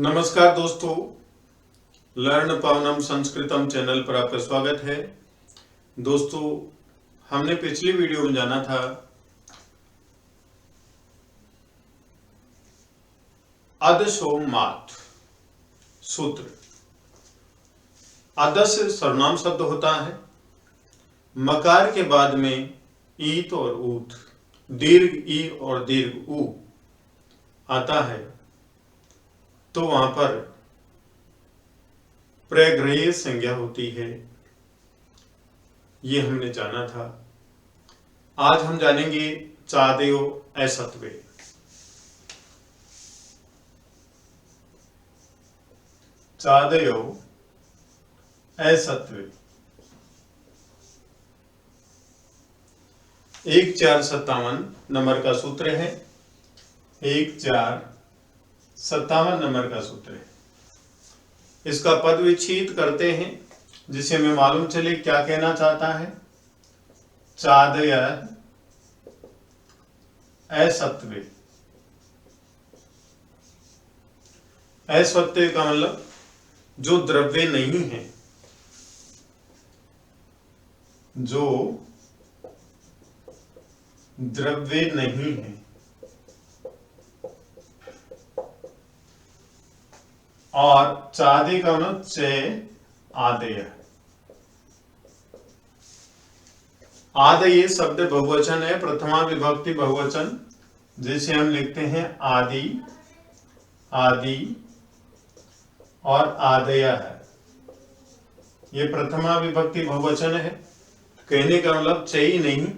नमस्कार दोस्तों, learn पवनम संस्कृतम channel पर आपका स्वागत है। दोस्तों, हमने पिछली वीडियो में जाना था अदसोमात सूत्र। अदस सर्वनाम शब्द होता है। मकार के बाद में ईत और ऊत, दीर्घ ई और दीर्घ ऊ आता है तो वहां पर प्रग्रही संज्ञा होती है। ये हमने जाना था। आज हम जानेंगे चादयो असत्वे। चादयो असत्वे 1457 नंबर का सूत्र है। 1457 नंबर का सूत्र है। इसका पद विच्छेद करते हैं जिसे हमें मालूम चले क्या कहना चाहता है। चादय असत्वे। असत्वे का मतलब जो द्रव्य नहीं है, जो द्रव्य नहीं है। और चादे का मतलब च आदेय। आदेय शब्द बहुवचन है, प्रथमा विभक्ति बहुवचन, जिसे हम लिखते हैं आदि, आदि और आदेय है। ये प्रथमा विभक्ति बहुवचन है। कहने का मतलब च ही नहीं।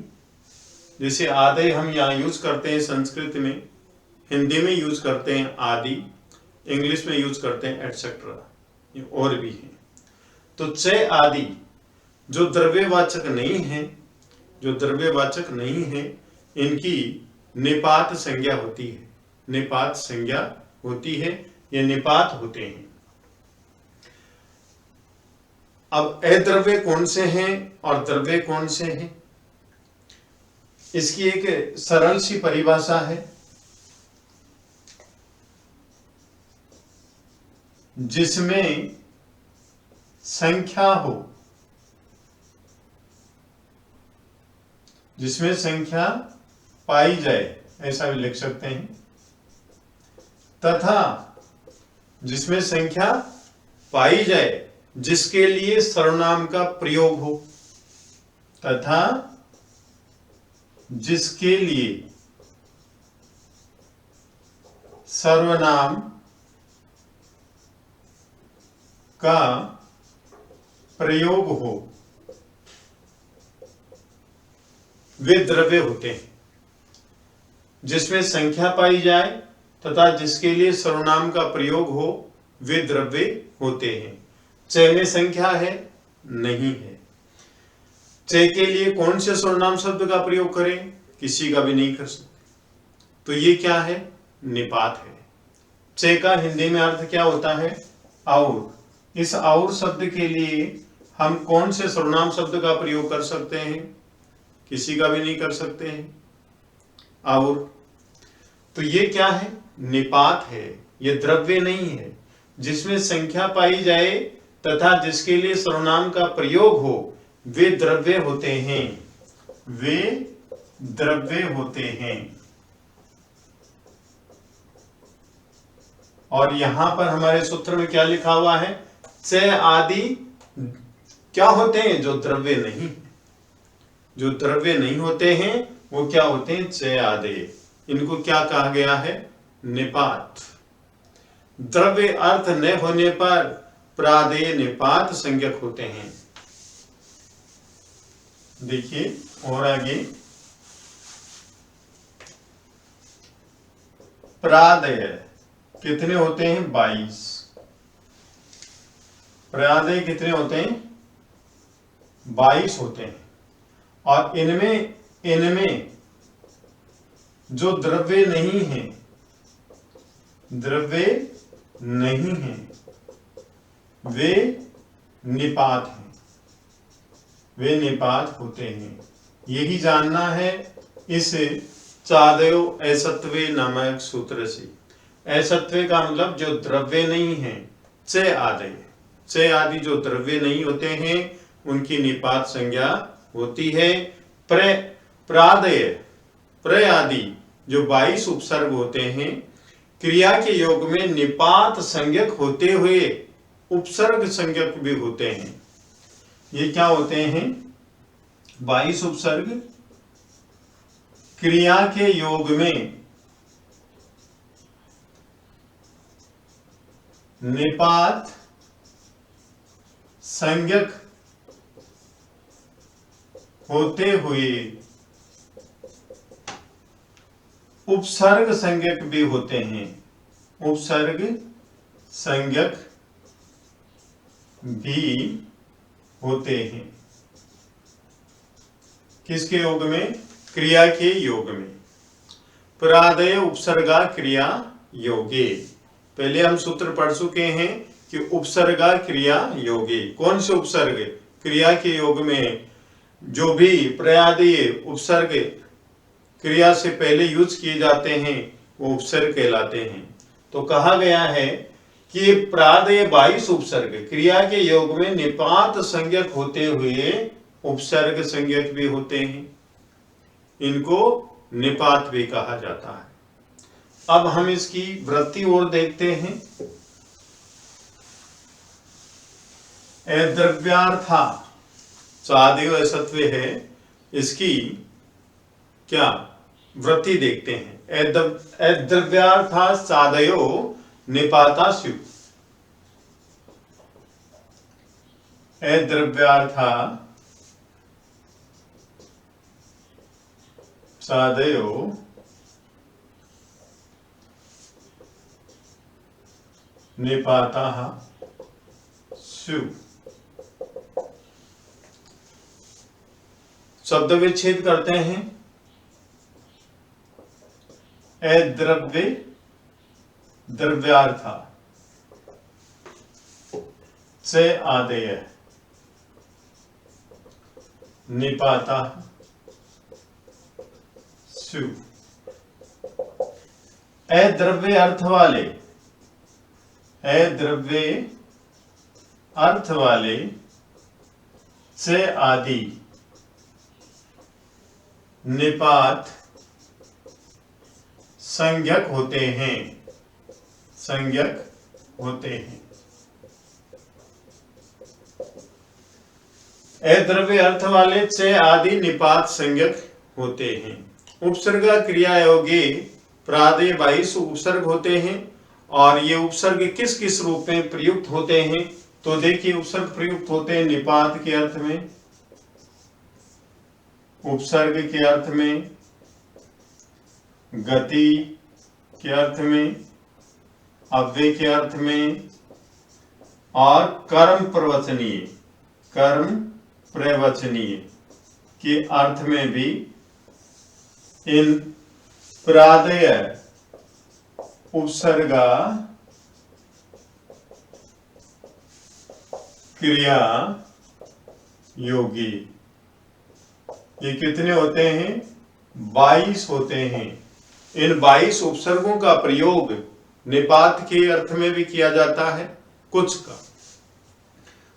जैसे आदेय हम यहाँ यूज करते हैं संस्कृत में, हिंदी में यूज करते हैं आदि, इंग्लिश में यूज करते हैं एटसेट्रा, और भी है। तो च आदि जो द्रव्यवाचक नहीं है, जो द्रव्यवाचक नहीं है, इनकी निपात संज्ञा होती है। निपात संज्ञा होती है, ये निपात होते हैं। अब अद्रव्य कौन से हैं और द्रव्य कौन से हैं, इसकी एक सरल सी परिभाषा है। जिसमें संख्या हो, जिसमें संख्या पाई जाए, ऐसा भी लिख सकते हैं, तथा जिसमें संख्या पाई जाए जिसके लिए सर्वनाम का प्रयोग हो, तथा जिसके लिए सर्वनाम का प्रयोग हो, वे द्रव्य होते हैं। जिसमें संख्या पाई जाए तथा जिसके लिए सर्वनाम का प्रयोग हो, वे द्रव्य होते हैं। च में संख्या है? नहीं है। च के लिए कौन से सर्वनाम शब्द का प्रयोग करें? किसी का भी नहीं कर सकते। तो ये क्या है? निपात है। च का हिंदी में अर्थ क्या होता है? और। इस और शब्द के लिए हम कौन से सर्वनाम शब्द का प्रयोग कर सकते हैं? किसी का भी नहीं कर सकते हैं। और तो ये क्या है? निपात है। ये द्रव्य नहीं है। जिसमें संख्या पाई जाए तथा जिसके लिए सर्वनाम का प्रयोग हो, वे द्रव्य होते हैं। वे द्रव्य होते हैं। और यहां पर हमारे सूत्र में क्या लिखा हुआ है? च आदि क्या होते हैं? जो द्रव्य नहीं, जो द्रव्य नहीं होते हैं वो क्या होते हैं? च आदि। इनको क्या कहा गया है? निपात। द्रव्य अर्थ न होने पर प्रादेय निपात संज्ञक होते हैं। देखिए और आगे, प्रादेय कितने होते हैं? 22। प्रादेय कितने होते हैं? 22 होते हैं। और इनमें जो द्रव्य नहीं है, द्रव्य नहीं है, वे निपात हैं। वे निपात होते हैं। यही जानना है इस चादयो असत्वे नामक सूत्र से। असत्वे का मतलब जो द्रव्य नहीं है, च आदि, च आदि जो द्रव्य नहीं होते हैं उनकी निपात संज्ञा होती है। प्रादय, प्र आदि जो 22 उपसर्ग होते हैं क्रिया के योग में निपात संज्ञक होते हुए उपसर्ग संज्ञक भी होते हैं। ये क्या होते हैं? 22 उपसर्ग क्रिया के योग में निपात संज्ञक होते हुए उपसर्ग संज्ञक भी होते हैं। उपसर्ग संज्ञक भी होते हैं किसके योग में? क्रिया के योग में। प्रादय उपसर्गा क्रिया योगे, पहले हम सूत्र पढ़ चुके हैं कि उपसर्गा क्रिया योगे, कौन से उपसर्ग? क्रिया के योग में जो भी प्रयादीय उपसर्ग क्रिया से पहले यूज किए जाते हैं वो उपसर्ग कहलाते हैं। तो कहा गया है कि प्रादय 22 उपसर्ग क्रिया के योग में निपात संज्ञक होते हुए उपसर्ग संज्ञक भी होते हैं, इनको निपात भी कहा जाता है। अब हम इसकी वृत्ति और देखते हैं। द्रव्यार्था चादेव असत्व है, इसकी क्या वृत्ति देखते हैं। द्रव्यार्था चादयो निपाता स्यु, द्रव्यार्था चादयो निपाता स्यु। शब्द विच्छेद करते हैं। द्रव्य द्रव्यार्था से आदेय निपाता स्यु। द्रव्य अर्थ वाले, द्रव्य अर्थ वाले से आदि निपात संज्ञक होते हैं, संज्ञक होते हैं। द्रव्य अर्थ वाले से आदि निपात संज्ञक होते हैं। उपसर्ग क्रिया योगे प्रादय 22 उपसर्ग होते हैं और ये उपसर्ग किस किस रूप में प्रयुक्त होते हैं? तो देखिए, उपसर्ग प्रयुक्त होते हैं निपात के अर्थ में, उपसर्ग के अर्थ में, गति के अर्थ में, अव्यय के अर्थ में और कर्म प्रवचनीय, कर्म प्रवचनीय के अर्थ में भी इन प्रादय उपसर्गा क्रिया योगी ये कितने होते हैं? 22 होते हैं। इन 22 उपसर्गों का प्रयोग निपात के अर्थ में भी किया जाता है, कुछ का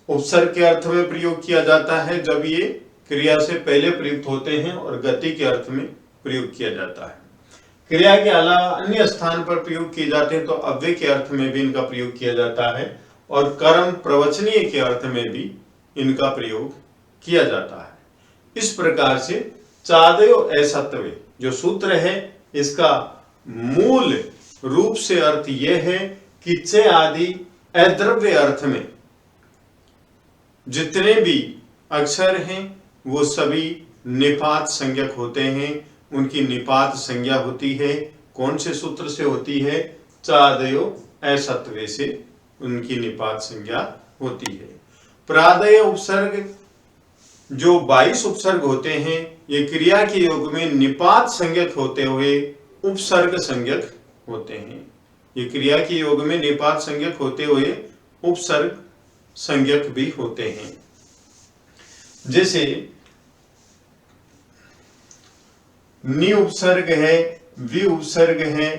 उपसर्ग के अर्थ में प्रयोग किया जाता है जब ये क्रिया से पहले प्रयुक्त होते हैं, और गति के अर्थ में प्रयोग किया जाता है। क्रिया के अलावा अन्य स्थान पर प्रयोग किए जाते हैं तो अव्यय के अर्थ में भी इनका प्रयोग किया जाता है, और कर्म प्रवचनीय के अर्थ में भी इनका प्रयोग किया जाता है। इस प्रकार से चादयो असत्व जो सूत्र है इसका मूल रूप से अर्थ यह है कि च आदि अद्रव्य अर्थ में जितने भी अक्षर हैं वो सभी निपात संज्ञक होते हैं, उनकी निपात संज्ञा होती है। कौन से सूत्र से होती है? चादयो असत्व से उनकी निपात संज्ञा होती है। प्रादय उपसर्ग जो 22 उपसर्ग होते हैं ये क्रिया के योग में निपात संज्ञक होते हुए उपसर्ग संज्ञक होते हैं। ये क्रिया के योग में निपात संज्ञक होते हुए उपसर्ग संज्ञक भी होते हैं। जैसे नि उपसर्ग है, वि उपसर्ग है,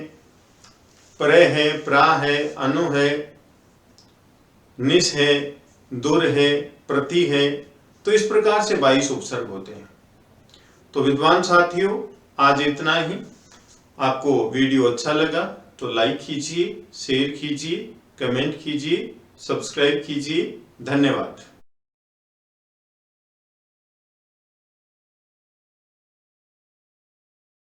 प्रय है, प्रा है, अनु है, निस है, दुर है, प्रति है। तो इस प्रकार से 22 उपसर्ग होते हैं। तो विद्वान साथियों, आज इतना ही। आपको वीडियो अच्छा लगा तो लाइक कीजिए, शेयर कीजिए, कमेंट कीजिए, सब्सक्राइब कीजिए। धन्यवाद।